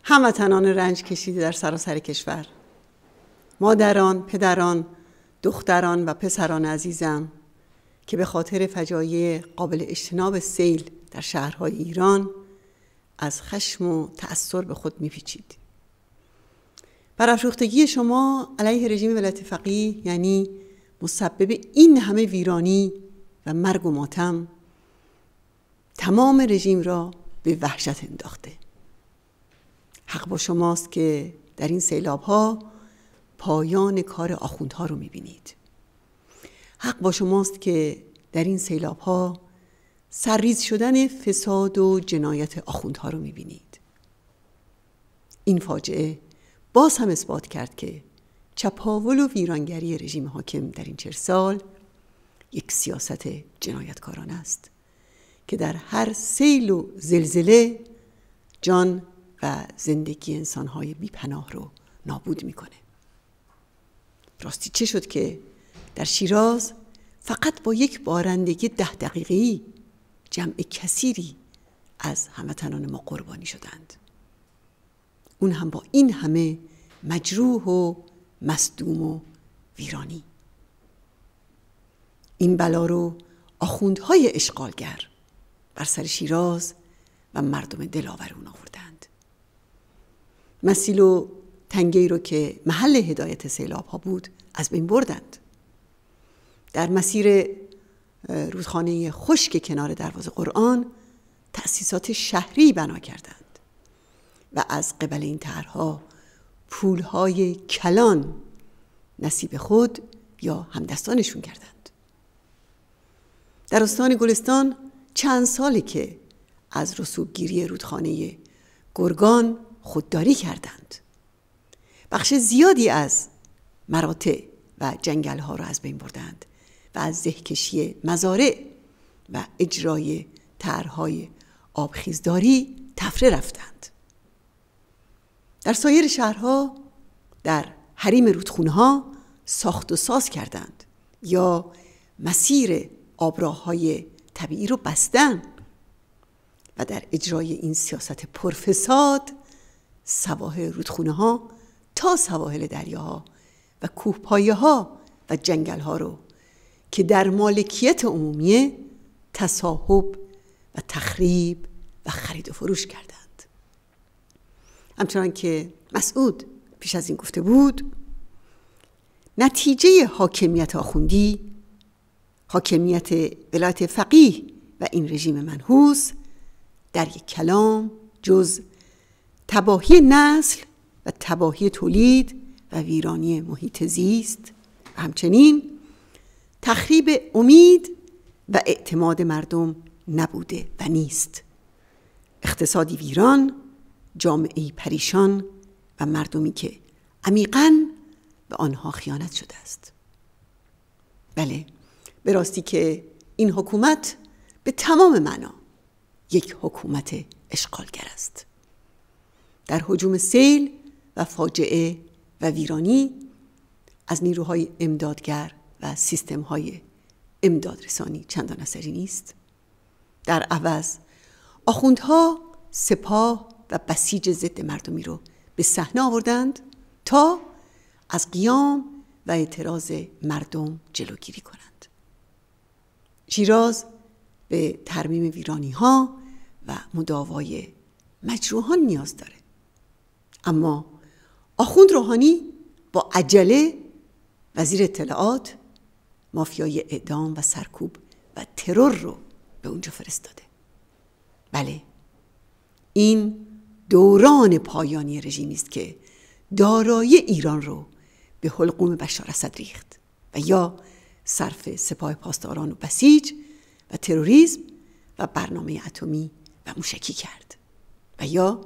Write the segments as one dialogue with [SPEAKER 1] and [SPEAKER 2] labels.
[SPEAKER 1] هموطنان رنج کشیده در سراسر کشور، مادران، پدران، دختران و پسران عزیزم که به خاطر فجایع قابل اجتناب سیل در شهرهای ایران از خشم و تأثر به خود میپیچید. برافروختگی شما علیه رژیم ولایت فقیه یعنی مسبب این همه ویرانی و مرگ و ماتم تمام رژیم را به وحشت انداخته. حق با شماست که در این سیلاب‌ها پایان کار آخوندها رو می‌بینید. حق با شماست که در این سیلاب‌ها سرریز شدن فساد و جنایت آخوندها رو می‌بینید. این فاجعه باز هم اثبات کرد که چپاول و ویرانگری رژیم حاکم در این 40 سال یک سیاست جنایتکارانه است که در هر سیل و زلزله جان و زندگی انسان‌های بی‌پناه رو نابود می‌کنه. راستی چه شد که در شیراز فقط با یک بارندگی 10 دقیقه‌ای جمع کثیری از هموطنان ما قربانی شدند، اون هم با این همه مجروح و مصدوم و ویرانی. این بلا رو آخوندهای اشغالگر بر سر شیراز و مردم دلاور اون آوردند. مسیل و تنگه‌ای رو که محل هدایت سیلاب‌ها بود از بین بردند. در مسیر رودخانه خشک کنار دروازه قرآن تأسیسات شهری بنا کردند و از قبل این طرح‌ها پولهای کلان نصیب خود یا همدستانشون کردند. در استان گلستان چند ساله که از رسوبگیری رودخانه گرگان خودداری کردند. بخش زیادی از مراتع و جنگل‌ها را از بین بردند و از زهکشی مزارع و اجرای طرح‌های آبخیزداری تفره رفتند. در سایر شهرها در حریم رودخونه‌ها ساخت و ساز کردند یا مسیر آبراه‌های طبیعی رو بستند و در اجرای این سیاست پرفساد سواحل رودخونه‌ها تا سواحل دریاها و کوهپایه‌ها و جنگل‌ها رو که در مالکیت عمومیه تصاحب و تخریب و خرید و فروش کردند. همچنان که مسعود پیش از این گفته بود، نتیجه حاکمیت آخوندی، حاکمیت ولایت فقیه و این رژیم منحوس در یک کلام جز تباهی نسل و تباهی تولید و ویرانی محیط زیست و همچنین تخریب امید و اعتماد مردم نبوده و نیست. اقتصادی ویران، جامعه‌ای پریشان و مردمی که عمیقاً به آنها خیانت شده است. بله، به راستی که این حکومت به تمام معنا یک حکومت اشغالگر است. در هجوم سیل و فاجعه و ویرانی از نیروهای امدادگر و سیستم‌های امدادرسانی چندان اثری نیست. در عوض آخوندها سپاه و بسیج ضد مردمی رو به صحنه آوردند تا از قیام و اعتراض مردم جلوگیری کنند. شیراز به ترمیم ویرانی‌ها و مداوای مجروحان نیاز داره، اما آخوند روحانی با عجله وزیر اطلاعات مافیای اعدام و سرکوب و ترور رو به اونجا فرستاده. بله، این دوران پایانی رژیمی است که دارایی ایران رو به حلقوم بشار اسد ریخت و یا صرف سپاه پاسداران و بسیج و تروریسم و برنامه اتمی و موشکی کرد و یا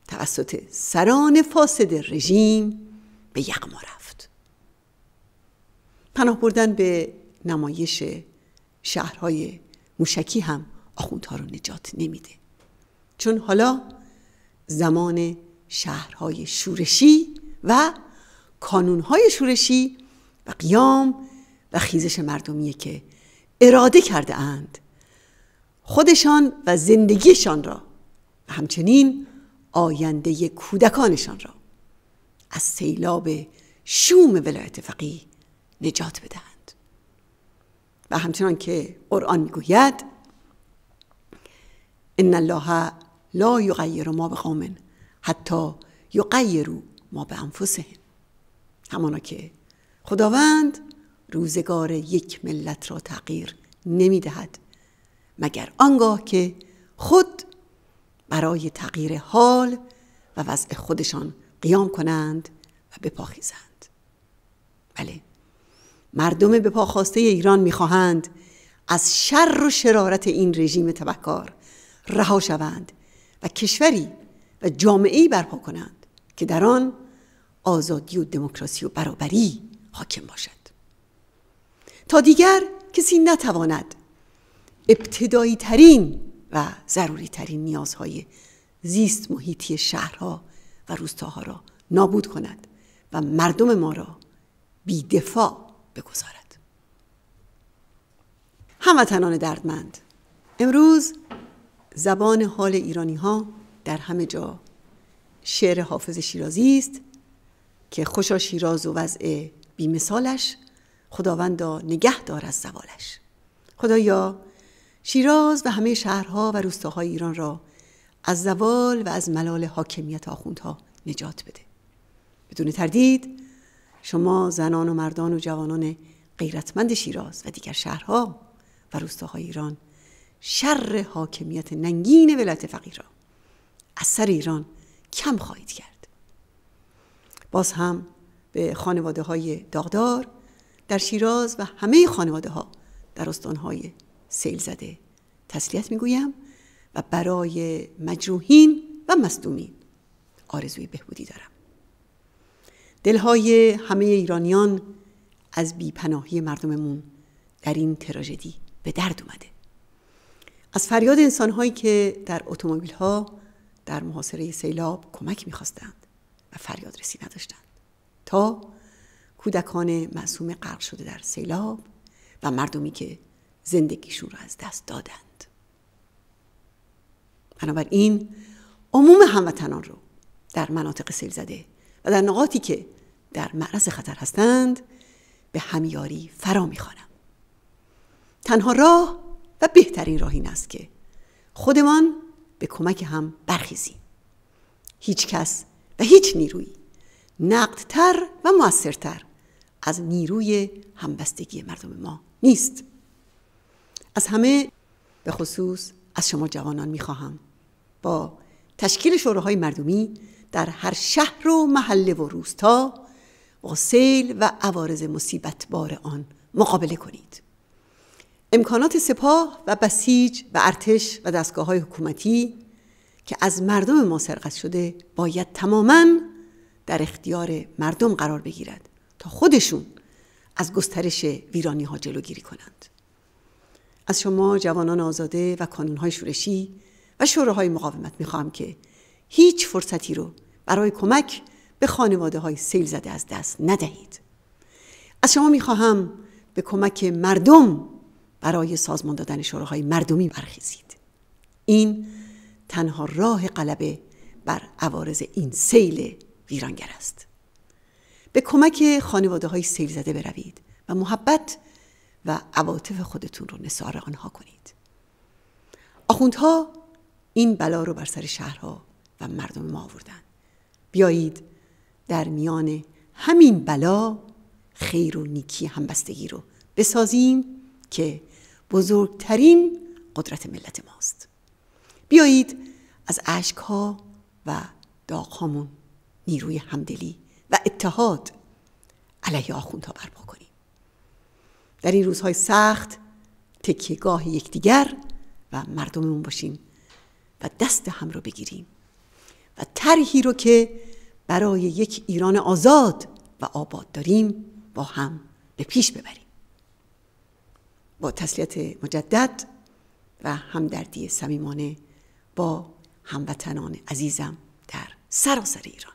[SPEAKER 1] توسط سران فاسد رژیم به یغما رفت. پناه بردن به نمایش شهرهای موشکی هم آخوندها رو نجات نمیده، چون حالا زمان شهرهای شورشی و کانونهای شورشی و قیام و خیزش مردمیه که اراده کرده اند خودشان و زندگیشان را و همچنین آینده کودکانشان را از سیلاب شوم ولایت فقیه نجات بدهند. و همچنان که قرآن میگوید ان الله لا یغیر ما بقوم حتی یغیروا ما بانفسهم، همانا که خداوند روزگار یک ملت را تغییر نمیدهد مگر آنگاه که خود برای تغییر حال و وضع خودشان قیام کنند و بپاخیزند. بله، مردم به پا خواسته ایران میخواهند از شر و شرارت این رژیم تبهکار رها شوند و کشوری و جامعه‌ای برپا کنند که در آن آزادی و دموکراسی و برابری حاکم باشد، تا دیگر کسی نتواند ابتدایی ترین و ضروری ترین نیازهای زیست محیطی شهرها و روستاها را نابود کند و مردم ما را بی دفاع بگذارد. هموطنان دردمند، امروز زبان حال ایرانی ها در همه جا شعر حافظ شیرازی است که خوشا شیراز و وضع بی‌مثالش، خداوندا نگه دار از زوالش. خدایا شیراز و همه شهرها و روستاهای ایران را از زوال و از ملال حاکمیت آخوندها نجات بده. بدون تردید شما زنان و مردان و جوانان غیرتمند شیراز و دیگر شهرها و روستاهای ایران شر حاکمیت ننگین ولایت فقیه را از سر ایران کم خواهید کرد. باز هم به خانواده های داغدار در شیراز و همه خانواده ها در استانهای سیل زده تسلیت میگویم و برای مجروحین و مصدومین آرزوی بهبودی دارم. دلهای همه ایرانیان از بیپناهی مردممون در این تراژدی به درد اومده. از فریاد انسانهایی که در اتومبیل‌ها در محاصره سیلاب کمک می‌خواستند و فریاد رسی نداشتند، تا کودکان معصوم غرق شده در سیلاب و مردمی که زندگیشون را از دست دادند. بنابراین عموم هموطنان رو در مناطق سیل زده و در نقاطی که در معرض خطر هستند به همیاری فرا می‌خوانم. تنها راه و بهترین راه این است که خودمان به کمک هم برخیزیم. هیچ کس و هیچ نیرویی نقدتر و مؤثرتر از نیروی همبستگی مردم ما نیست. از همه به خصوص از شما جوانان میخواهم با تشکیل شوراهای مردمی در هر شهر و محله و روستا با سیل و عوارض مصیبت بار آن مقابله کنید. امکانات سپاه و بسیج و ارتش و دستگاه‌های حکومتی که از مردم ما سرقت شده باید تماماً در اختیار مردم قرار بگیرد تا خودشون از گسترش ویرانی‌ها جلوگیری کنند. از شما جوانان آزاده و کانون‌های شورشی و شوراهای مقاومت می‌خواهم که هیچ فرصتی رو برای کمک به خانواده‌های سیل زده از دست ندهید. از شما می‌خواهم به کمک مردم برای سازمان دادن شوراهای مردمی برخیزید. این تنها راه غلبه بر عوارض این سیل ویرانگر است. به کمک خانواده‌های سیل زده بروید و محبت و عواطف خودتون رو نثار آنها کنید. آخوندها این بلا رو بر سر شهرها و مردم ما آوردن. بیایید در میان همین بلا خیر و نیکی همبستگی رو بسازیم که بزرگترین قدرت ملت ماست. بیایید از اشک‌ها و داغ‌هامون نیروی همدلی و اتحاد علیه آخوندها برپا کنیم. در این روزهای سخت تکیه‌گاه یکدیگر و مردممون باشیم و دست هم رو بگیریم و طرحی رو که برای یک ایران آزاد و آباد داریم با هم به پیش ببریم. با تسلیت مجدد و همدردی صمیمانه با هموطنان عزیزم در سراسر ایران.